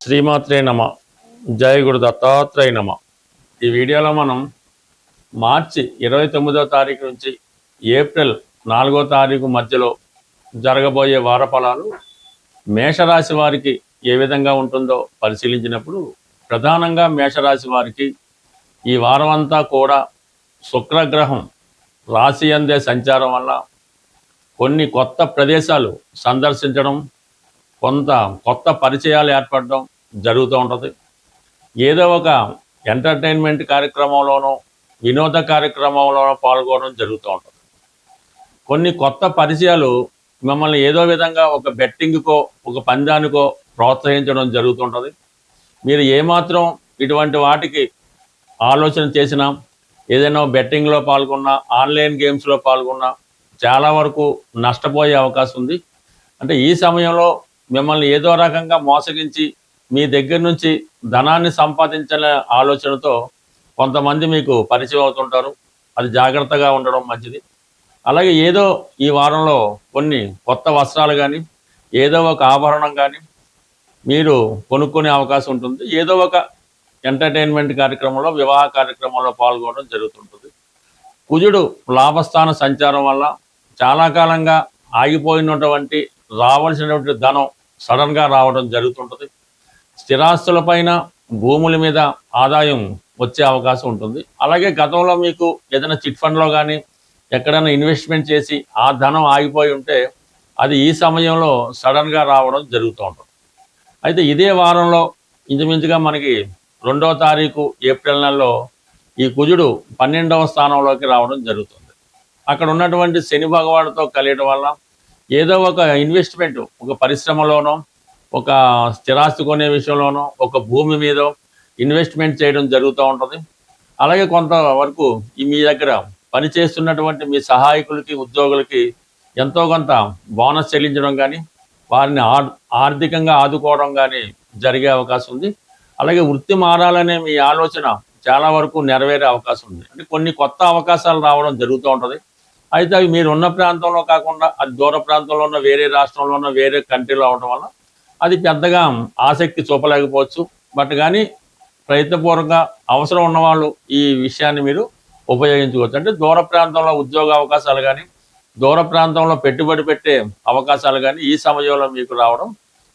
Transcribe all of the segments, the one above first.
శ్రీమాత్రే నమ. జయ గురు దత్తాత్రేయ నమ. ఈ వీడియోలో మనం మార్చి 29వ తారీఖు నుంచి ఏప్రిల్ 4వ తారీఖు మధ్యలో జరగబోయే వార ఫలాలు మేషరాశి వారికి ఏ విధంగా ఉంటుందో పరిశీలించినప్పుడు, ప్రధానంగా మేషరాశి వారికి ఈ వారం అంతా కూడా శుక్రగ్రహం రాశి అందే సంచారం వల్ల కొన్ని కొత్త ప్రదేశాలు సందర్శించడం, కొంత కొత్త పరిచయాలు ఏర్పడడం జరుగుతూ ఉంటుంది. ఏదో ఒక ఎంటర్టైన్మెంట్ కార్యక్రమంలోనో వినోద కార్యక్రమంలోనో పాల్గొనడం జరుగుతూ ఉంటుంది. కొన్ని కొత్త పరిచయాలు మిమ్మల్ని ఏదో విధంగా ఒక బెట్టింగ్కో ఒక పందానికో ప్రోత్సహించడం జరుగుతుంటుంది. మీరు ఏమాత్రం ఇటువంటి వాటికి ఆలోచన చేసినా, ఏదైనా బెట్టింగ్లో పాల్గొన్నా, ఆన్లైన్ గేమ్స్లో పాల్గొన్నా చాలా వరకు నష్టపోయే అవకాశం ఉంది. అంటే ఈ సమయంలో మిమ్మల్ని ఏదో రకంగా మోసగించి మీ దగ్గర నుంచి ధనాన్ని సంపాదించాలనే ఆలోచనతో కొంతమంది మీకు పరిచయం అవుతుంటారు. అది జాగ్రత్తగా ఉండడం మంచిది. అలాగే ఏదో ఈ వారంలో కొన్ని కొత్త వస్త్రాలు కానీ, ఏదో ఒక ఆభరణం కానీ మీరు కొనుక్కునే అవకాశం ఉంటుంది. ఏదో ఒక ఎంటర్టైన్మెంట్ కార్యక్రమంలో, వివాహ కార్యక్రమంలో పాల్గొనడం జరుగుతుంటుంది. కుజుడు లాభస్థాన సంచారం వల్ల చాలా కాలంగా ఆగిపోయినటువంటి రావాల్సినటువంటి ధనం సడన్గా రావడం జరుగుతుంటుంది. స్థిరాస్తులపైన, భూముల మీద ఆదాయం వచ్చే అవకాశం ఉంటుంది. అలాగే గతంలో మీకు ఏదైనా చిట్ ఫండ్లో కానీ ఎక్కడైనా ఇన్వెస్ట్మెంట్ చేసి ఆ ధనం ఆగిపోయి ఉంటే అది ఈ సమయంలో సడన్గా రావడం జరుగుతూ ఉంటుంది. అయితే ఇదే వారంలో ఇంచుమించుగా మనకి 2వ తారీఖు ఏప్రిల్ నెలలో ఈ కుజుడు 12వ స్థానంలోకి రావడం జరుగుతుంది. అక్కడ ఉన్నటువంటి శని భగవానుడితో కలియడం వల్ల ఏదో ఒక ఇన్వెస్ట్మెంట్, ఒక పరిశ్రమలోనో, ఒక స్థిరాస్తి కొనే విషయంలోనో, ఒక భూమి మీద ఇన్వెస్ట్మెంట్ చేయడం జరుగుతూ ఉంటుంది. అలాగే కొంతవరకు మీ దగ్గర పనిచేస్తున్నటువంటి మీ సహాయకులకి, ఉద్యోగులకి ఎంతో కొంత బోనస్ చెల్లించడం కానీ, వారిని ఆర్థికంగా ఆదుకోవడం కానీ జరిగే అవకాశం ఉంది. అలాగే వృత్తి మారాలనే మీ ఆలోచన చాలా వరకు నెరవేరే అవకాశం ఉంది. అంటే కొన్ని కొత్త అవకాశాలు రావడం జరుగుతూ ఉంటుంది. అయితే అవి మీరు ఉన్న ప్రాంతంలో కాకుండా అది దూర ప్రాంతంలో ఉన్న వేరే రాష్ట్రంలో ఉన్న వేరే కంట్రీలో అవడం వల్ల అది పెద్దగా ఆసక్తి చూపలేకపోవచ్చు. బట్ కానీ ప్రయత్నపూర్వకంగా అవసరం ఉన్నవాళ్ళు ఈ విషయాన్ని మీరు ఉపయోగించుకోవచ్చు. అంటే దూర ప్రాంతంలో ఉద్యోగ అవకాశాలు కానీ, దూర ప్రాంతంలో పెట్టుబడి పెట్టే అవకాశాలు కానీ ఈ సమయంలో మీకు రావడం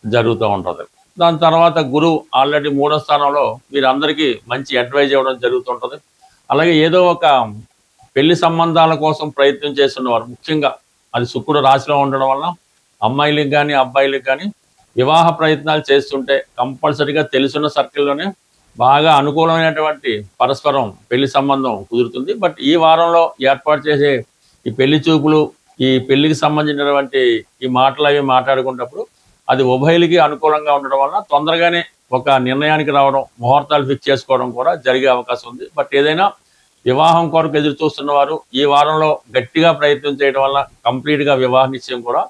జరుగుతూ ఉంటుంది. దాని తర్వాత గురువు ఆల్రెడీ 3వ స్థానంలో మీరందరికీ మంచి అడ్వైజ్ ఇవ్వడం జరుగుతుంటుంది. అలాగే ఏదో ఒక పెళ్లి సంబంధాల కోసం ప్రయత్నం చేస్తున్నవారు, ముఖ్యంగా అది శుక్రుడు రాశిలో ఉండడం వల్ల అమ్మాయిలకు కానీ అబ్బాయిలకు కానీ వివాహ ప్రయత్నాలు చేస్తుంటే కంపల్సరీగా తెలుసున్న సర్కిల్లోనే బాగా అనుకూలమైనటువంటి పరస్పరం పెళ్లి సంబంధం కుదురుతుంది. బట్ ఈ వారంలో ఏర్పాటు చేసే ఈ పెళ్లి చూపులు, ఈ పెళ్లికి సంబంధించినటువంటి ఈ మాటలు అవి మాట్లాడుకున్నప్పుడు అది ఉభయులకి అనుకూలంగా ఉండడం వల్ల తొందరగానే ఒక నిర్ణయానికి రావడం, ముహూర్తాలు ఫిక్స్ చేసుకోవడం కూడా జరిగే అవకాశం ఉంది. బట్ ఏదైనా వివాహం కొరకు ఎదురు చూస్తున్న వారు ఈ వారంలో గట్టిగా ప్రయత్నం చేయడం వల్ల కంప్లీట్గా వివాహ నిశ్చయం కూడా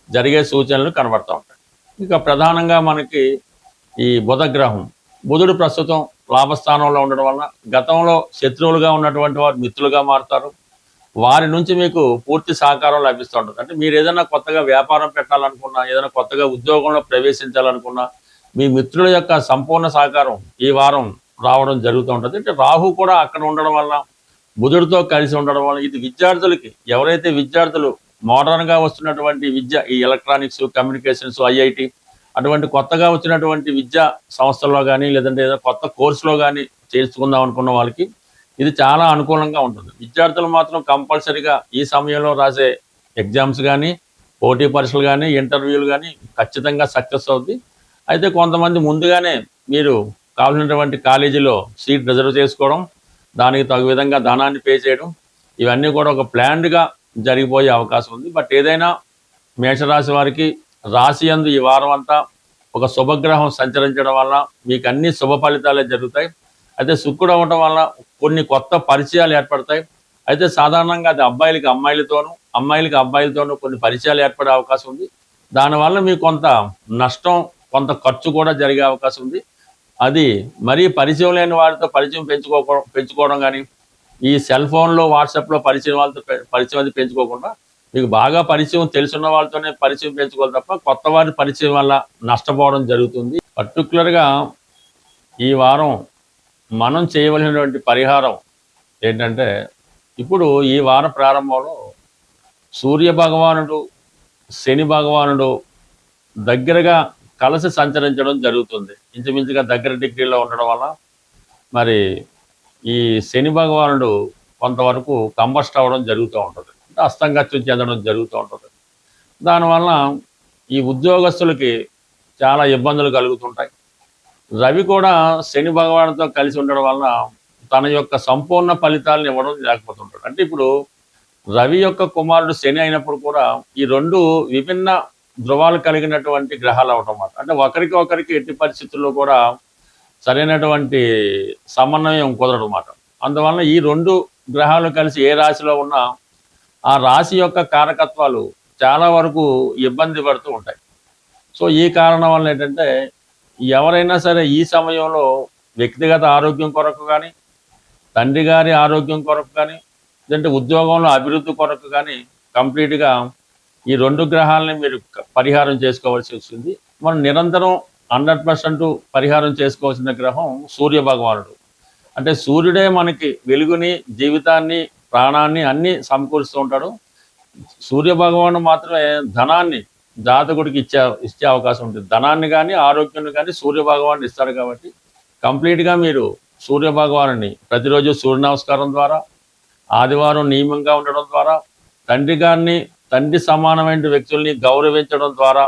జరిగే సూచనలు కనబడుతూ ఉంటాయి. ఇక ప్రధానంగా మనకి ఈ బుధగ్రహం, బుధుడు ప్రస్తుతం లాభస్థానంలో ఉండడం వల్ల గతంలో శత్రువులుగా ఉన్నటువంటి వారు మిత్రులుగా మారుతారు. వారి నుంచి మీకు పూర్తి సహకారం లభిస్తూ ఉంటుంది. అంటే మీరు ఏదైనా కొత్తగా వ్యాపారం పెట్టాలనుకున్నా, ఏదైనా కొత్తగా ఉద్యోగంలో ప్రవేశించాలనుకున్నా మీ మిత్రుల యొక్క సంపూర్ణ సహకారం ఈ వారం రావడం జరుగుతూ ఉంటుంది. అంటే రాహు కూడా అక్కడ ఉండడం వల్ల, బుధుడితో కలిసి ఉండడం వల్ల ఇది విద్యార్థులకి, ఎవరైతే విద్యార్థులు మోడర్న్గా వస్తున్నటువంటి విద్య, ఈ ఎలక్ట్రానిక్స్, కమ్యూనికేషన్స్, ఐఐటి అటువంటి కొత్తగా వచ్చినటువంటి విద్యా సంస్థల్లో కానీ, లేదంటే ఏదో కొత్త కోర్సులో కానీ చేర్చుకుందాం అనుకున్న వాళ్ళకి ఇది చాలా అనుకూలంగా ఉంటుంది. విద్యార్థులు మాత్రం కంపల్సరీగా ఈ సమయంలో రాసే ఎగ్జామ్స్ కానీ, పోటీ పరీక్షలు కానీ, ఇంటర్వ్యూలు కానీ ఖచ్చితంగా సక్సెస్ అవుద్ది. అయితే కొంతమంది ముందుగానే మీరు కావాల్సినటువంటి కాలేజీలో సీట్ రిజర్వ్ చేసుకోవడం, దానికి తగు విధంగా ధనాన్ని పే చేయడం, ఇవన్నీ కూడా ఒక ప్లాన్డ్గా జరిగిపోయే అవకాశం ఉంది. బట్ ఏదైనా మేషరాశి వారికి రాశి యందు ఈ వారం అంతా ఒక శుభగ్రహం సంచరించడం వల్ల మీకు అన్ని శుభ ఫలితాలే జరుగుతాయి. అయితే శుక్రుడు అవ్వడం వల్ల కొన్ని కొత్త పరిచయాలు ఏర్పడతాయి. అయితే సాధారణంగా అది అబ్బాయిలకి అమ్మాయిలతోనూ, అమ్మాయిలకి అబ్బాయిలతోనూ కొన్ని పరిచయాలు ఏర్పడే అవకాశం ఉంది. దానివల్ల మీకు కొంత నష్టం, కొంత ఖర్చు కూడా జరిగే అవకాశం ఉంది. అది మరీ పరిచయం లేని వారితో పరిచయం పెంచుకోవడం కానీ, ఈ సెల్ ఫోన్లో వాట్సాప్లో పరిచయం వాళ్ళతో పరిచయం అది పెంచుకోకుండా మీకు బాగా పరిచయం తెలుసున్న వాళ్ళతోనే పరిచయం పెంచుకోవాలి తప్ప కొత్త వారి పరిచయం వల్ల నష్టపోవడం జరుగుతుంది. పర్టికులర్గా ఈ వారం మనం చేయవలసినటువంటి పరిహారం ఏంటంటే, ఇప్పుడు ఈ వార ప్రారంభంలో సూర్య భగవానుడు, శని భగవానుడు దగ్గరగా కలిసి సంచరించడం జరుగుతుంది. ఇంచుమించుగా దగ్గర డిగ్రీలో ఉండడం వల్ల మరి ఈ శని భగవానుడు కొంతవరకు కంబస్ట్ అవ్వడం జరుగుతూ ఉంటుంది, అంటే అస్తంగత్యం చెందడం జరుగుతూ ఉంటుంది. దానివల్ల ఈ ఉద్యోగస్తులకి చాలా ఇబ్బందులు కలుగుతుంటాయి. రవి కూడా శని భగవానుడితో కలిసి ఉండడం వల్ల తన యొక్క సంపూర్ణ ఫలితాలను ఇవ్వడం లేకపోతుంటాడు. అంటే ఇప్పుడు రవి యొక్క కుమారుడు శని అయినప్పుడు కూడా ఈ రెండు విభిన్న ధృవాలు కలిగినటువంటి గ్రహాలు అవటం అన్నమాట. అంటే ఒకరికి ఒకరికి ఎట్టి పరిస్థితుల్లో కూడా సరైనటువంటి సమన్వయం కుదరడం అన్నమాట. అందువలన ఈ రెండు గ్రహాలు కలిసి ఏ రాశిలో ఉన్నా ఆ రాశి యొక్క కారకత్వాలు చాలా వరకు ఇబ్బంది పడుతూ ఉంటాయి. సో ఈ కారణం వల్ల ఏంటంటే, ఎవరైనా సరే ఈ సమయంలో వ్యక్తిగత ఆరోగ్యం కొరకు కానీ, తండ్రి గారి ఆరోగ్యం కొరకు కానీ, లేదంటే ఉద్యోగంలో అభివృద్ధి కొరకు కానీ కంప్లీట్గా ఈ రెండు గ్రహాలని మీరు పరిహారం చేసుకోవాల్సి వచ్చింది. మనం నిరంతరం 100% పరిహారం చేసుకోవాల్సిన గ్రహం సూర్య భగవానుడు. అంటే సూర్యుడే మనకి వెలుగుని, జీవితాన్ని, ప్రాణాన్ని అన్నీ సమకూరుస్తూ ఉంటాడు. సూర్య భగవానుడు మాత్రమే ధనాన్ని జాతకుడికి ఇచ్చే అవకాశం ఉంటుంది. ధనాన్ని కానీ, ఆరోగ్యాన్ని కానీ సూర్య భగవానుడు ఇస్తాడు. కాబట్టి కంప్లీట్గా మీరు సూర్య భగవానుని ప్రతిరోజు సూర్య నమస్కారం ద్వారా, ఆదివారం నియమంగా ఉండడం ద్వారా, తండ్రి గారిని, తండ్రి సమానమైన వ్యక్తుల్ని గౌరవించడం ద్వారా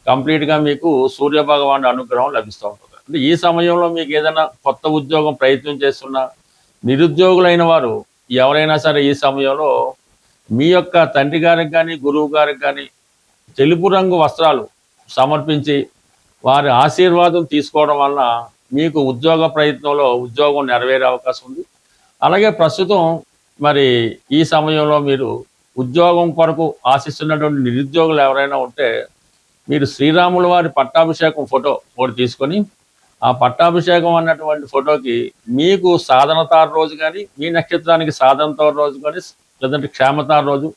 కంప్లీట్గా మీకు సూర్య భగవానుడి అనుగ్రహం లభిస్తూ ఉంటుంది. అంటే ఈ సమయంలో మీకు ఏదైనా కొత్త ఉద్యోగం ప్రయత్నం చేస్తున్నా, నిరుద్యోగులైన వారు ఎవరైనా సరే ఈ సమయంలో మీ యొక్క తండ్రి గారికి కానీ, గురువు గారికి కానీ తెలుపు రంగు వస్త్రాలు సమర్పించి వారి ఆశీర్వాదం తీసుకోవడం వల్ల మీకు ఉద్యోగ ప్రయత్నంలో ఉద్యోగం నెరవేరే అవకాశం ఉంది. అలాగే ప్రస్తుతం మరి ఈ సమయంలో మీరు ఉద్యోగం కొరకు ఆశిస్తున్నటువంటి నిరుద్యోగులు ఎవరైనా ఉంటే, మీరు శ్రీరాముల వారి పట్టాభిషేకం ఫోటో ఒకటి తీసుకొని ఆ పట్టాభిషేకం అన్నటువంటి ఫోటోకి మీకు సాధనతార రోజు కానీ, మీ నక్షత్రానికి సాధనతార రోజు కానీ, లేదంటే క్షేమతార రోజు,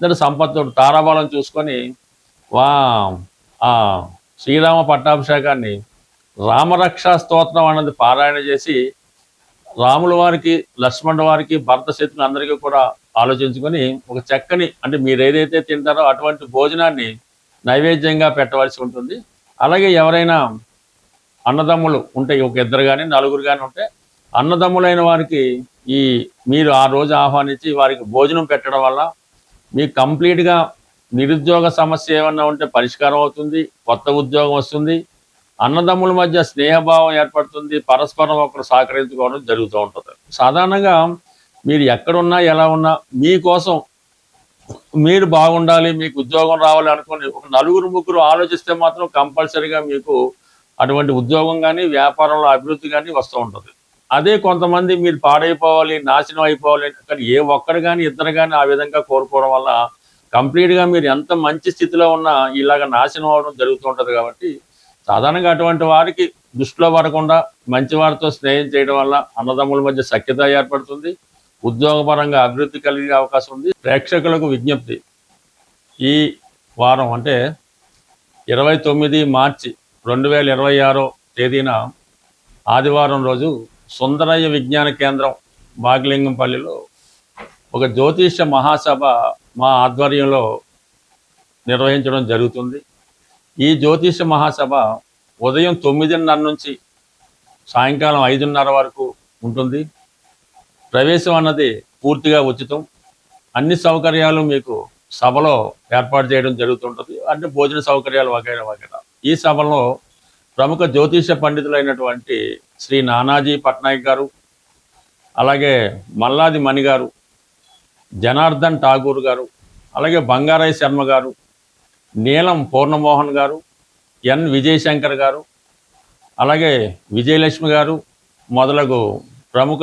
లేదంటే సంపత్తు తారాబలం చూసుకొని ఆ శ్రీరామ పట్టాభిషేకాన్ని రామరక్షా స్తోత్రం అన్నది పారాయణ చేసి రాముల వారికి, లక్ష్మణుల వారికి, భరత శత్రులు అందరికీ కూడా ఆలోచించుకొని ఒక చక్కని, అంటే మీరు ఏదైతే తింటారో అటువంటి భోజనాన్ని నైవేద్యంగా పెట్టవలసి ఉంటుంది. అలాగే ఎవరైనా అన్నదమ్ములు ఉంటే, ఒక ఇద్దరు కానీ నలుగురు కానీ ఉంటే, అన్నదమ్ములైన వారికి మీరు ఆ రోజు ఆహ్వానించి వారికి భోజనం పెట్టడం వల్ల మీకు కంప్లీట్గా నిరుద్యోగ సమస్య ఏమన్నా ఉంటే పరిష్కారం అవుతుంది, కొత్త ఉద్యోగం వస్తుంది, అన్నదమ్ముల మధ్య స్నేహభావం ఏర్పడుతుంది, పరస్పరం ఒకరు సహకరించుకోవడం జరుగుతూ ఉంటుంది. సాధారణంగా మీరు ఎక్కడున్నా ఎలా ఉన్నా మీకోసం మీరు బాగుండాలి, మీకు ఉద్యోగం రావాలి అనుకుని ఒక నలుగురు ముగ్గురు ఆలోచిస్తే మాత్రం కంపల్సరీగా మీకు అటువంటి ఉద్యోగం కానీ, వ్యాపారంలో అభివృద్ధి కానీ వస్తూ ఉంటుంది. అదే కొంతమంది మీరు పాడైపోవాలి, నాశనం అయిపోవాలి, కానీ ఏ ఒక్కరు కానీ ఇద్దరు కానీ ఆ విధంగా కోరుకోవడం వల్ల కంప్లీట్గా మీరు ఎంత మంచి స్థితిలో ఉన్నా ఇలాగ నాశనం అవడం జరుగుతూ ఉంటుంది. కాబట్టి సాధారణంగా అటువంటి వారికి దృష్టిలో పడకుండా మంచి వారితో స్నేహం చేయడం వల్ల అన్నదమ్ముల మధ్య సఖ్యత ఏర్పడుతుంది, ఉద్యోగపరంగా అభివృద్ధి కలిగే అవకాశం ఉంది. ప్రేక్షకులకు విజ్ఞప్తి, ఈ వారం అంటే 29 మార్చి 2026 తేదీన ఆదివారం రోజు సుందరయ్య విజ్ఞాన కేంద్రం బాగిలింగంపల్లిలో ఒక జ్యోతిష్య మహాసభ మా ఆధ్వర్యంలో నిర్వహించడం జరుగుతుంది. ఈ జ్యోతిష్య మహాసభ ఉదయం 9:30 నుంచి సాయంకాలం 5:30 వరకు ఉంటుంది. ప్రవేశం అన్నది పూర్తిగా ఉచితం. అన్ని సౌకర్యాలు మీకు సభలో ఏర్పాటు చేయడం జరుగుతుంటుంది, అంటే భోజన సౌకర్యాలు వగైరా వగైరా. ఈ సభలో ప్రముఖ జ్యోతిష పండితులైనటువంటి శ్రీ నానాజీ పట్నాయక్ గారు, అలాగే మల్లాది మణి గారు, జనార్దన్ ఠాగూర్ గారు, అలాగే బంగారయ్య శర్మ గారు, నీలం పూర్ణమోహన్ గారు, ఎన్ విజయశంకర్ గారు, అలాగే విజయలక్ష్మి గారు మొదలగు ప్రముఖ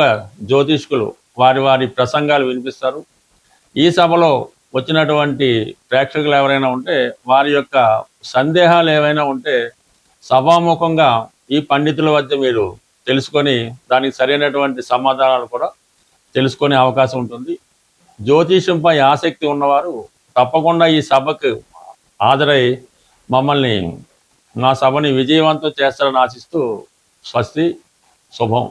జ్యోతిష్కులు వారి వారి ప్రసంగాలు వినిపిస్తారు. ఈ సభలో వచ్చినటువంటి ప్రేక్షకులు ఎవరైనా ఉంటే వారి యొక్క సందేహాలు ఏవైనా ఉంటే సభాముఖంగా ఈ పండితుల వద్ద మీరు తెలుసుకొని దానికి సరైనటువంటి సమాధానాలు కూడా తెలుసుకునే అవకాశం ఉంటుంది. జ్యోతిషంపై ఆసక్తి ఉన్నవారు తప్పకుండా ఈ సభకు హాజరై మమ్మల్ని మా సభని విజయవంతం చేస్తారని ఆశిస్తూ స్వస్తి శుభం.